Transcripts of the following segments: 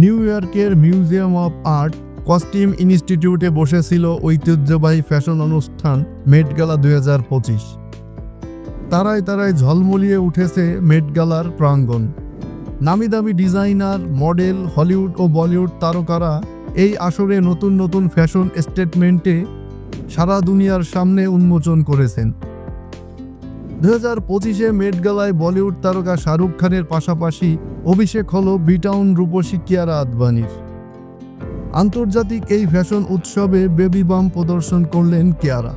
New ইয়র্কের museum of art costume ইনস্টিটিউটে বসেছিল ঐতিহ্যবাহী ফ্যাশন অনুষ্ঠান মেট গালা 2025। তারায় তারায় ঝলমলিয়ে উঠেছে মেট গালার প্রাঙ্গণ। নামিদামি ডিজাইনার, মডেল, হলিউড ও বলিউড তারকারা এই আসরে নতুন নতুন ফ্যাশন স্টেটমেন্টে সারা দুনিয়ার সামনে উন্মোচন করেছেন। 2025-এ মেট গালায় বলিউড তারকা শাহরুখ খানের পাশাপাশি অভিষেক হলো বিটাউন রূপসী কিয়ারা আদভানির। আন্তর্জাতিক এই ফ্যাশন উৎসবে বেবি বাম প্রদর্শন করলেন কিয়ারা।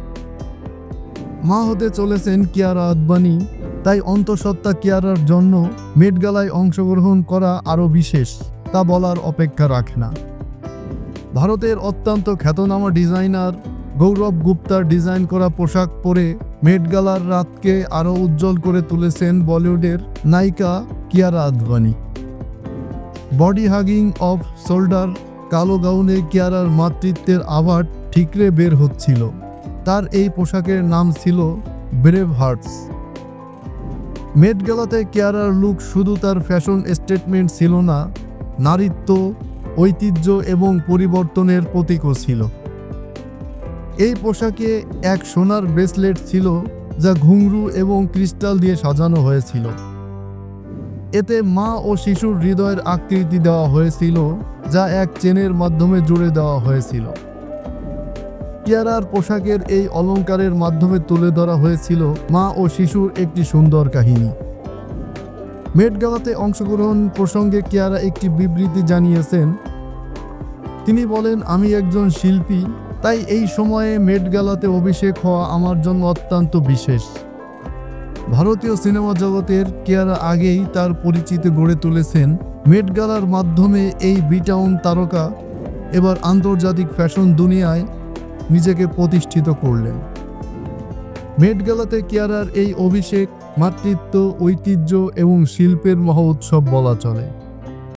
মা হতে চলেছেন কিয়ারা আদভানি, তাই অন্তঃসত্ত্বা কিয়ারার জন্য মেট গালায় অংশগ্রহণ করা আরও বিশেষ, তা বলার অপেক্ষা রাখে না। ভারতের অত্যন্ত খ্যাতনামা ডিজাইনার গৌরব গুপ্তার ডিজাইন করা পোশাক পরে মেট গালার রাতকে আরও উজ্জ্বল করে তুলেছেন বলিউডের নায়িকা Kiara Advani. Body hugging off shoulder কালো গাউনে কিয়ারার মাতৃত্বের আভার ঠিকরে বের হচ্ছিল। তার এই পোশাকের নাম ছিল ব্রেভ হার্টস। মেট গালাতে কিয়ারার লুক শুধু তার ফ্যাশন স্টেটমেন্ট ছিল না, নারীত্ব, ঐতিহ্য এবং পরিবর্তনের প্রতীকও ছিল। এই পোশাকে এক সোনার ব্রেসলেট ছিল যা ঘুঙরু এবং ক্রিস্টাল দিয়ে সাজানো হয়েছিল। এতে মা ও শিশুর হৃদয়ের আকৃতি দেওয়া হয়েছিল, যা এক চেনের মাধ্যমে জুড়ে দেওয়া হয়েছিল। কিয়ারার পোশাকের এই অলংকারের মাধ্যমে তুলে ধরা হয়েছিল মা ও শিশুর একটি সুন্দর কাহিনী। মেট গালাতে অংশগ্রহণ প্রসঙ্গে কিয়ারা একটি বিবৃতি জানিয়েছেন। তিনি বলেন, আমি একজন শিল্পী, তাই এই সময়ে মেট গালাতে অভিষেক হওয়া আমার জন্য অত্যন্ত বিশেষ। ভারতীয় সিনেমা জগতের কিয়ারা আগেই তার পরিচিতি গড়ে তুলেছেন। মেট গালার মাধ্যমে এই বিটাউন তারকা এবার আন্তর্জাতিক ফ্যাশন দুনিয়ায় নিজেকে প্রতিষ্ঠিত করলেন। মেট গালাতে কিয়ারার এই অভিষেক মাতৃত্ব, ঐতিহ্য এবং শিল্পের মহোৎসব বলা চলে।